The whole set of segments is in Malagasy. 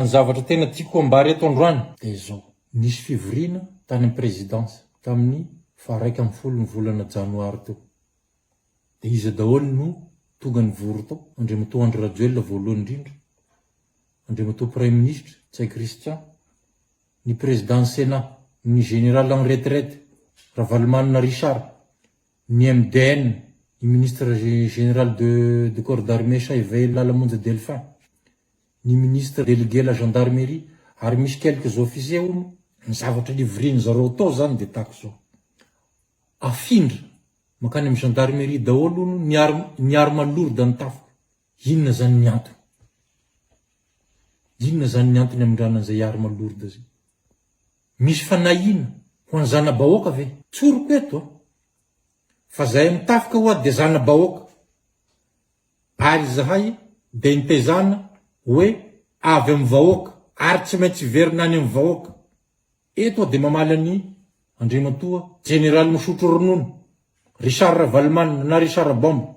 Ny zavatra tena tiako ambary eto androany dia izao. Nisy fivoriana tany amin'ny présidence tamin'ny 1 ny volana janoary teo. Dia izy daholo no tonga nivory tao. Andriamatoa Andry Rajoelina voalohany indrindra, Andriamatoa Premier Ministre Tsay Christian, ny président Sénat, ny général en retraite Ravalomanana Richard, ny MDN, ny ministre général de corps d'armée Saivet Lalamonja Delphin, ny ministre délégué la gendarmerie, ary misy quelques officiers hono. Ny zavatra livriany zareo tao zany dia tahaka izao. Afindra makany amin'ny gendarmerie daholo hono ny arma lourde ny tafoka. Inona zany ny antony? Inona zany ny antony amindranan'izay arma lourde zay? Misy fanahina ho an'ny zana-bahoaka ve? Tsoroko eto fa zahay mitafoka ho dia zana-bahoaka. Ary zahay dia nitezana hoe avy amin'ny vahoaka ary tsy maintsy verina any amin'ny vahoaka. Eto dia mamala ny Andriamatoa Général Misotro Ronono, Richard Ravalomanana na Richard Bomba.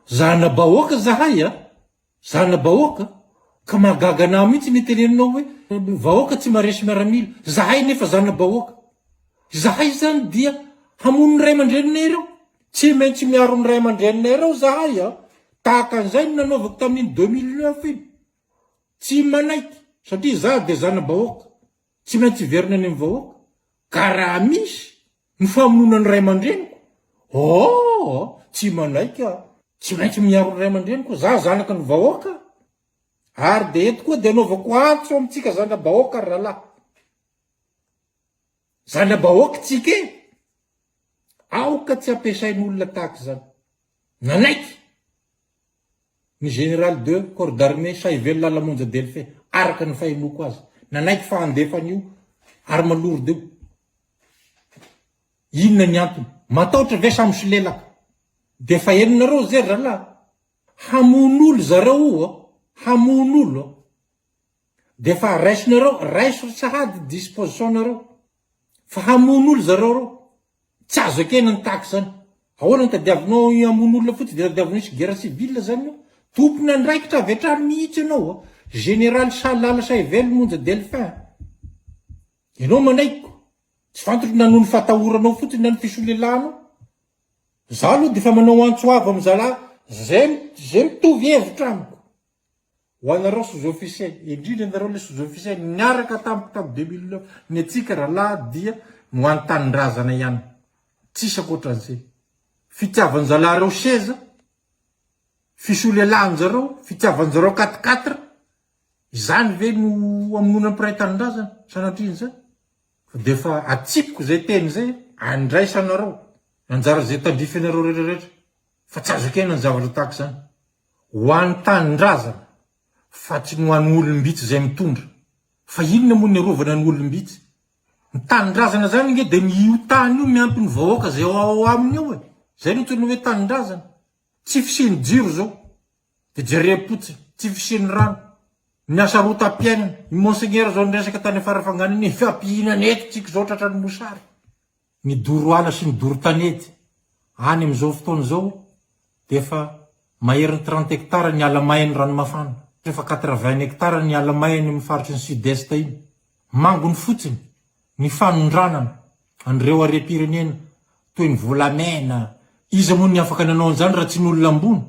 Zana-bahoaka zahay zana-bahoaka, ka mahagagana mihitsy ny teneninao hoe vahoaka tsy maresy miaramila. Zahay nefa zana-bahoaka. Zahay zany dia hamono ny ray aman-dreninay ireo. Tsy maintsy miaro ny ray aman-dreninay ireo zahay tahaka an'izay no nanaovako tamin'ny 2009 iny. Tsy manaiky satria za dia zana-bahoaka. Tsy maintsy verina any amin'ny vahoaka. Ka raha misy ny famonoana ny ray aman-dreniko, tsy manaiky tsy maintsy miaro ny ray aman-dreniko. Za zanaka ny vahoaka. Ary dia eto koa dia anaovako antso amintsika zana-bahoaka rahalahy. Zana-bahoaka tsika aoka tsy ampiasain'olona tahaka izany. Nanaiky ny général de corps d'armée Saivet Lalamonja Delphin araka ny fahinoko azy. Nanaiky fa andefan'io arma lourde io. Inona ny antony? Matahotra ve samy solelaka? Dia fa heninareo zay rahalahy. Hamon'olo zareo hamon'olo. Dia fa raiso sahady disposition-nareo. Fa hamon'olo zareo. Tsy azo ekena ny tahaka izany. Ahoana ny tadiavinao hamon'olona fotsy dia tadiavinao isy guerre civile zany io? Tompona andraikitra avy hatrany mihitsy ianao. Général Lala Saivet Lalamonja Delphin. Ianao manaiko. Tsy fantatra nanono fatahoranao fotsiny na ny fisolelanao. Za aloha dia fa manao antso avy amin'ny zalahy. Zay mitovy hevitra amiko. Ho anareo sous-officier, indrindra anareo le sous-officier niaraka tamiko tamin'ny 2009, ny atsika rahalahy dia no antanindrazana ihany. Tsisy ankoatran'izay. Fitiavan-jalareo seza, fisolelan-jareo, fitiavan-jareo 4x4, izany ve no amonona mpiray tanindrazana sanatriany zay? Dia fa atsipiko zay teny zay, andraisanareo, anjara zay tandrify anareo rehetrarehetra. Fa tsy azo ekena ny zavatra tahaka izany. Ho an'ny tanindrazana, fa tsy ho an'ny olombitsy zay mitondra. Fa inona moa ny arovana ny olombitsy? Ny tanindrazana zany nge dia io tany io miampy ny vahoaka zay ao aminy ao. Zay no antony hoe tanindrazana. Tsy fisiany jiro zao. Dia jerem-potsiny, tsy fisiany rano. Ny asa rotam-piainana, ny monseigneur zao niresaka tany farafanganany fampihinana eto tsika zao tratra ny mosary. Ny doro ala sy ny doro tanety. Any amin'izao fotoana zao, dia fa maherin'ny 30 hectare ny ala-mainy ranomafana. Efa 80 hectare ny ala-mainy amin'ny faritry ny sud-est iny. Mangony fotsiny, ny fanondranana, an'ireo harem-pirenena, toy ny volamena. Iza moa ny afaka nanao an'izany raha tsy ny olona ambony?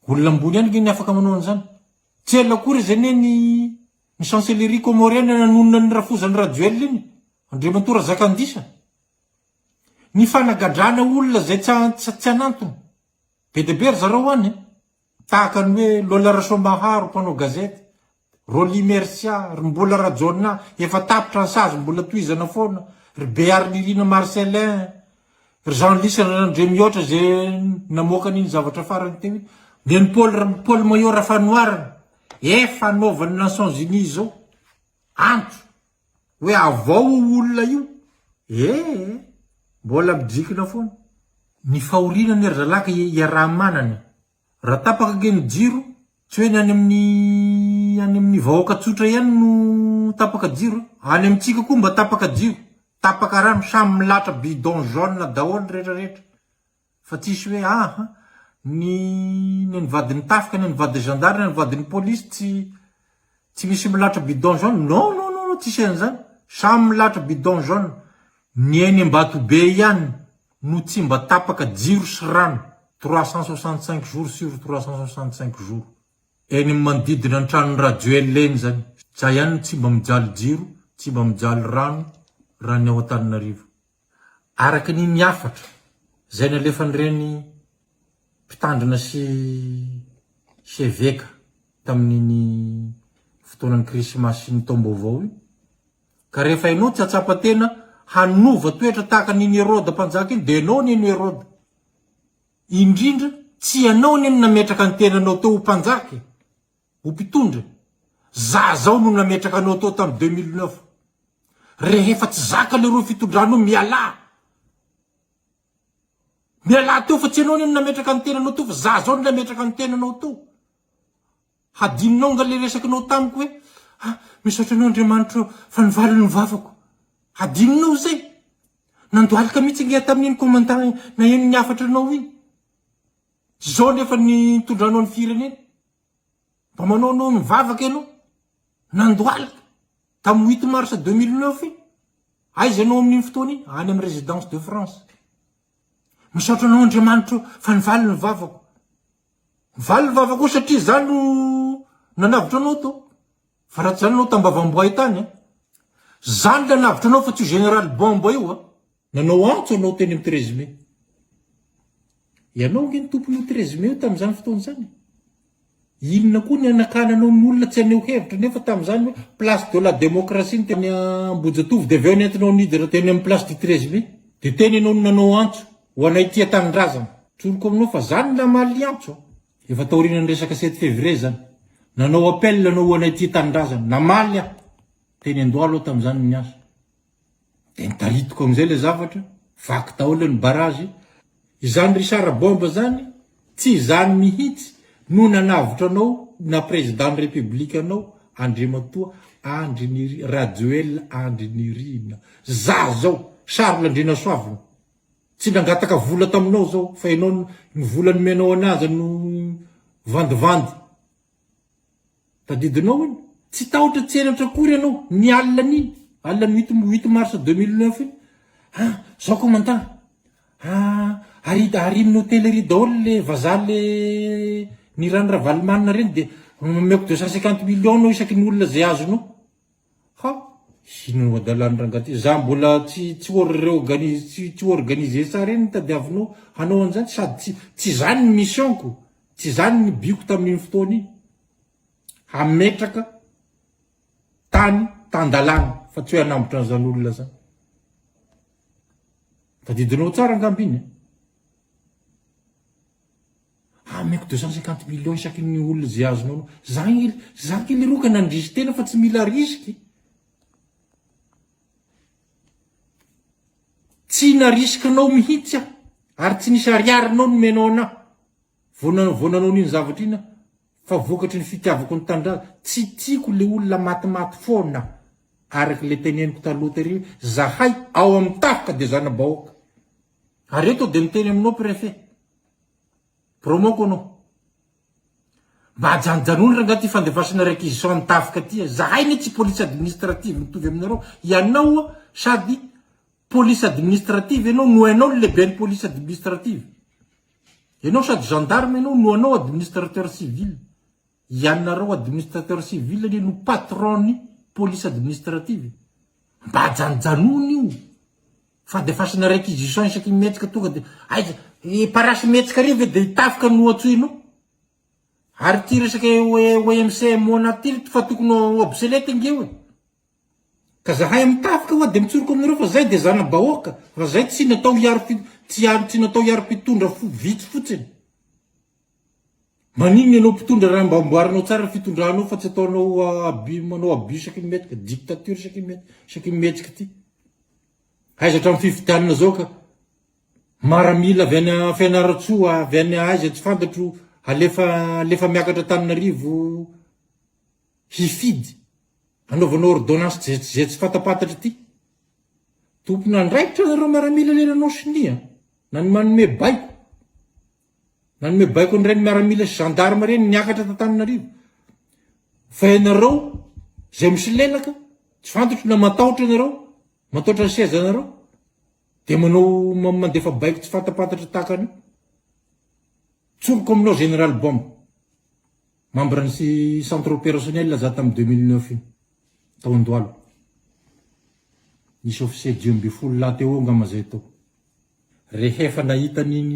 Olona ambony ihany ny afaka manao an'izany. Tsy ela akory izay ny chancellerie comorienne nanonona ny rafozan'ny Rajoelina iny, Andriamatoa Razakandisa. Ny fanagadrana olona zay tsy anantony. Be dia be zareo any. Tahaka ny hoe Lola Rasomaharo mpanao gazety, Roli Mercia, ry mbola Rajona, efa tapitra ny sazy mbola toizana foana, ry Bearlirina Marcelin, ry Jean-Lys Randré mihoatra zay namoaka n'iny zavatra farany teo. Dia ny Paul Maillot Rafanoirana, efa naovan'ny Nations Unies zao antso hoe avao olona io. Mbola midrikina foana. Ny fahoriana ny erzalaka iaraha-manany. Raha tapaka ge ny jiro, tsy hoe any amin'ny vahoaka tsotra ihany no tapaka jiro. Any amintsika koa mba tapaka jiro. Tapaka rano, samy milatra bidon jaune daholo rehetrarehetra. Fa tsisy hoe ny vadin'ny tafika, ny vadin'ny gendarme, ny vadin'ny polisy tsy misy milatra bidon jaune. Non, tsisy an'izany. Samy milatra bidon jaune. Ny eny Ambatobe ihany no tsy mba tapaka jiro sy rano 365 jours sur 365 jours. Eny manodidina ny tranon'ny Rajoel eny zany. Za ihany tsy mba mijaly jiro, tsy mba mijaly rano raha ny ao Antananarivo. Araky ny niafatra, zay nalefan'ireny mpitandrina sy évêque tamin'ny fotoanan'ny Krismasy sy ny taom-baovao io. Ka rehefa ianao tsy atsapa tena hanova toetra tahaka ny Hérode mpanjaka iny, dia ianao ny Hérode. Indrindra tsy ianao ny nametraka ny tenanao teo ho mpanjaka, ho mpitondra. Za zao no nametraka anao teo tamin'ny 2009. Rehefa tsy zaka le roa fitondranao miala teo fa tsy ianao ny nametraka ny tenanao teo, fa za zao no nametraka ny tenanao teo. Hadininao nga le resakinao tamiko hoe misaotra anao Andriamanitra fa nivaly ny vavako. Hadininao zay. Nandoalika mihitsy ngia tamin'iny komandan na eny niafatra anao iny. Zao nefa ny tondranao ny firenena. Mba manao anao mivavaka ianao. Nandoalika tamin'ny 8 mars 2009 iny. Aiza anao amin'iny fotoana iny? Any amin'ny résidence de France. Misaotra anao Andriamanitra fa nivaly ny vavako. Nivaly ny vavako satria zany no nanavitra anao to. Fa raha tsy zany anao tambavamboay tany. Zany nanavitra anao fa tsy général Bomba io. Nanao antso anao teny amin'ny 13 mai. Ianao nge ny tompon'io 13 mai io tamin'izany fotoana zany. Inona koa ny anakananao ny olona tsy aneo hevitra nefa tamin'izany hoe place de la démocratie ny teny Ambojatovo dia aveo nentinao niditra teny amin'ny place du 13 mai. Dia teny ianao nanao antso ho anay tia tanindrazana. Tsoroko aminao fa zany namaly antso. Efa taorian'ny resaka 7 février zany. Nanao appel anao ho anay tia tanindrazana. Namaly aho. Teny Andohalo tamin'izany ny asa. Dia nitaritiko amin'izay le zavatra. Vaky daholo ny barazy. Izany Richard Bomba zany tsy izany mihitsy no nanavitra anao na président république anao Andriamatoa Andry Rajoel Andry Nirina. Za zao Charles Andrina Soavina. Tsy nangataka vola taminao zao fa ianao ny vola nomenao anazy no vandivandy. Tadidinao iny. Tsy tahotra tsy henatra akory ianao ny alina niny. Alina 8 mars 2009 iny. Zao commandant. Arin'ny hôtellerie daholo le vazaha le ny rano Ravalomanina reny dia mameko 250 millions isaky ny olona zay azonao. Sino adalany rangaty. Za mbola tsy organise tsara eny tadiavinao hanao an'izany sady tsy zany ny missionko, tsy zany ny bioko tamin'iny fotoana iny. Hametraka tany tandalana fa tsy hoe hanambotra an'izany olona zany. Tadidinao tsara angambiny. Ameko 250 millions isaky ny olona zay azonao. Zany le roka nandrisy tena fa tsy mila risiky. Tsy narisikanao mihitsy ary tsy nisy ariarinao no menao anahy. Vonanao n'iny zavatra iny fa vokatry ny fitiavako ny tanindrazana. Tsy tiako le olona matimaty foana. Araky le teneniko taloha tery zahay ao amin'ny tafika dia zana-bahoaka. Ary eto dia miteny aminao préfet. Promoko anao. Mba hajanjanony rangaty fandefasana réquisition amin'ny tafika ty. Zahay ne tsy police administrative mitovy aminareo. Ianao sady police administrative ianao no ianao le lehibe ny police administrative. Ianao sady gendarme ianao no ianao administrateur civil. Ianareo administrateur civil ne no patron ny police administrative. Mba hajanjanony io. Fandefasana réquisition isaky metsika tonga dia aiza parasy metsika rive dia hitafika no atsoinao. Ary ty resaka OMCM anaty fa tokony obsolete nge hoe. Ka zahay amin'ny tafika hoa dia mitsoroko aminareo fa zay dia zana-bahoaka. Fa zay tsy natao hiaro mpitondra vitsy fotsiny. Manino ianao mpitondra raha mba amboarinao tsara fitondranao fa tsy ataonao manao abus isaky metsika, dictature isaky metsika ty. Aiza hatramin'ny fifidianana zao ka maramila avy any Fianaratsoa avy any aiza tsy fantatro alefa miakatra Antananarivo hifidy anaovanao ordonnance zay tsy fantapatatra ty. Tompona andraikitra nareo maramila lelanao sinia na ny manome baiko nanome baiko ny reny miaramila sy gendarme reny niakatra tantananarivo fa ianareo zay misy lelaka tsy fantotro na matahotra ianareo matahotra ny seza anareo de manao mandefa baiko tsy fantapantatra takany tsoroko aminao général bombe membre ny centre opérationnel za tamin'ny 2009 iny taondoalo nisy officier 12 laha teo ngamazay tao rehefa nahitan'iny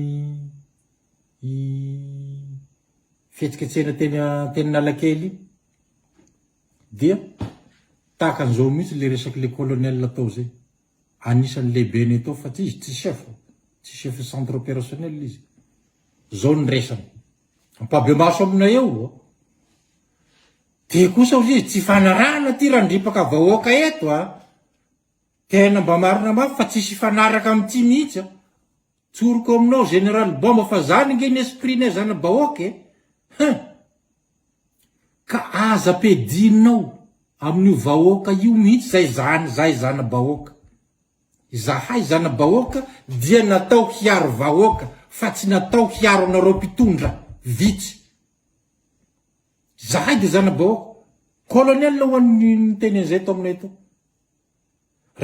fietsiketsena teny Nalakely dia tahaka an'izao mihitsy le resaky le colonel tao zay anisan'ny lehibe ny tao fa tsy izy tsy chef centre opérationnel izy zao ny resany ampabe-maso aminay eo te kosa izy tsy fanarahana ty randripaka vahoaka eto tena mba marina mafy fa tsisy fanaraka amin'ty mihitsy tsoroko aminao général bombe fa zany nge ny esprit-nay zana bahoaka ka aza pedinao amin'io vahoaka io mihitsy zay zana bahoaka zahay zana bahoaka dia natao hiaro vahoaka fa tsy natao hiaro anareo mpitondra vitsy zahay de zana bahoaka colonel ho an'ny teny an'izay tao aminay to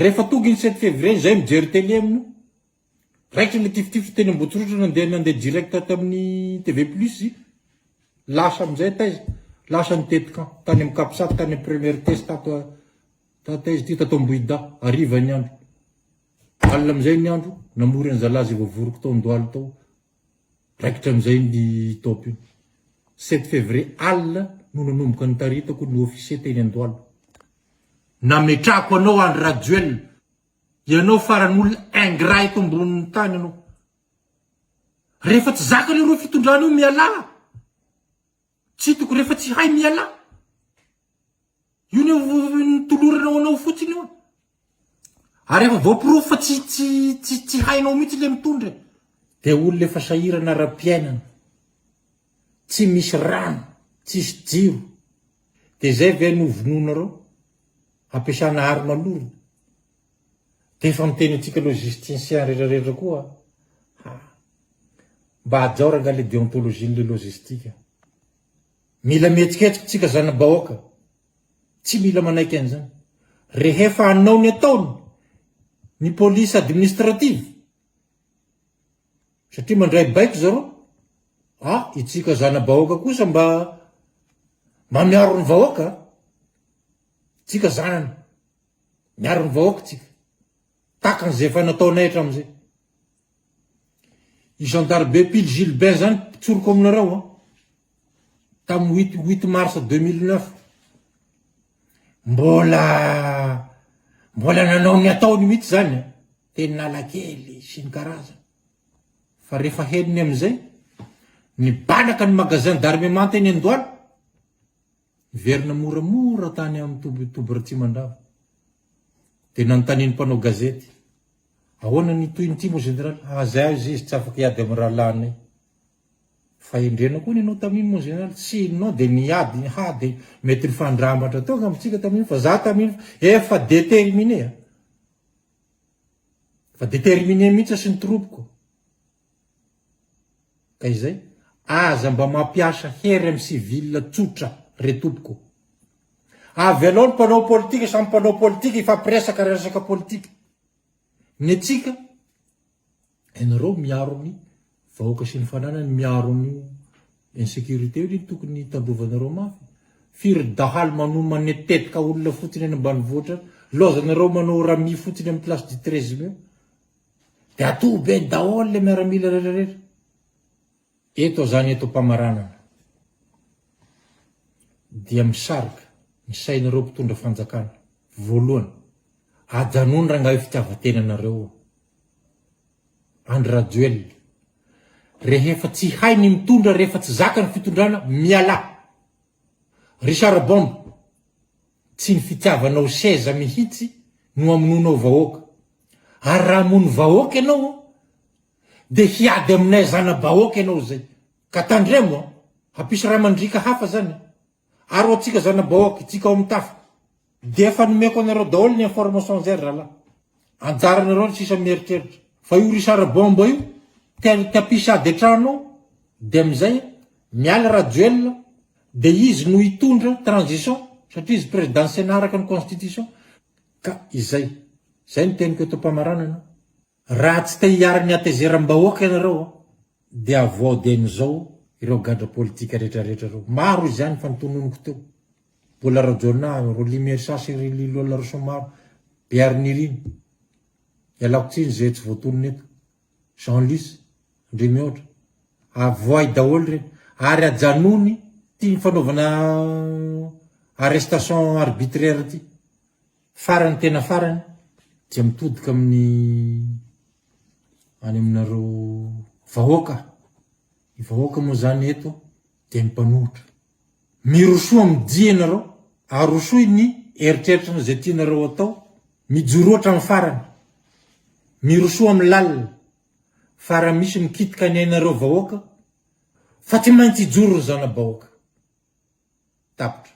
rehefa tonga ny 7 février zay mijery télé amino raikitra le tifitify teny Ambotsorotra nandeha direct tamin'ny TV Plus lasa amizay taiza lasa ny tetikan tany amin'ny Kapisaky tany amin'ny première test taiza ty tato Ambohida ariva ny andro alina amizay ny andro namory any zalazy voavoroko tao Andohalo tao raikitra amizay ny top 7 février alina no nanomboka ny taritako ny officier teny Andohalo nametrako anao André Rajoel ianao faran'olona ingrat eto ambonin'ny tany anao rehefa tsy zaka le ro fitondrana io miala tsy toko rehefa tsy hay miala io ny toloranao anao fotsiny io ary rehefa voapirofo fa tsy hainao mihitsy le mitondra de olona efa sahirana ara-piainana tsy misy rano tsisy jiro de zay ve novononareo ampiasana arina lorona de efa miteny antsika logisticien rehetrarehetra koa mba hajaoranga le déontologie-le logistique mila mihetsiketsika tsika zana bahoaka tsy mila manaiky an'izany rehefa anao ny ataony ny police administrative satria mandray baiko zareo itsika zana bahoaka kosa mba miaro ny vahoaka tsika zanany miaro ny vahoaka tsika takan'izay fa nataonay hatram'izay i gendarme Pile Gilbert zany tsoroko aminareo tamin'ny 8 mars 2009 mbola nanao ny ataony mihitsy zany teny Nalakely sy ny karazany fa rehefa heniny amizay nibanaka ny magasin d'armement teny Andohalo verina moramora tany amin'ny Tobory Mandrava de nanontaniany mpanao gazety ahoana ny toyiny mo général zay izy tsy afaka hiady amin'ny rahalanay fa endrena koa nenao tamin'iny mo général tsy inonao de niady de mety nifandramatra tao amitsika tamin'iny fa za tamin'iny efa déterminé mihitsy sy ny tropoko ka izay aza mba mampiasa hery amin'ny civil tsotra retompoko avy aloha ny mpanao politika samy mpanao politika ifampiresaka resaka politika ny atsika ianareo miaro ny vahoaka sy ny fananany miaro ny insécurité io tokony tandrovanareo mafy firy dahalo manao manetetika olona fotsiny any ambanivohitra lozanareo manao rami fotsiny amin'ny place du 13 mai de atobe daholo le miaramila rehetrarehetra eto zany eto mpamaranana dia misarika ny sainareo mpitondra fanjakana voalohany ajanony rangahy fitiavatenanareo André Rajoel rehefa tsy hay ny mitondra rehefa tsy zaka ny fitondrana miala Richard Bombe tsy ny fitiavanao seza mihitsy no amononao vahoaka ary raha amono vahoaka ianao de hiady aminay zana bahoaka ianao zay ka tandremo hampisy raha mandrika hafa zany ary ho atsika zana bahoaka tsika ao amin'ny tafa de efa nomeko anareo daholo ny information zay rahala anjaranareo ny sisa mieritreritra fa io Richard Bombe io te hampisady antranonao de amizay miala Rajoel de izy no hitondra transition satria izy présidentiel araka ny constitution ka izay no teniko eto mpamaranana raha tsy te hiara-ny atezeram-bahoaka ianareo de avoadeny zao ireo gadra politika rehetrarehetra reo maro izany fa nitononiko teo mbola rajona ro limersasy lola roso maro beariniriny ialako tsiny zay tsy voatonony eto Jean-Luc Ndrimihoatra avoay daholo reny ary ajanony tia fanaovana arrestation arbitraire ty farany tena farany dia mitodika amin'ny any aminareo vahoaka ny vahoaka moa zany eto dia mimpanohitra mirosoa midia ianareo arosoy ny eritreritra zay tianareo atao mijoroatra amin'ny farany mirosoa amin'ny lalina fa raha misy mikitika ny ainareo vahoaka fa tsy maintsy ijoro ry zana bahoaka tapitra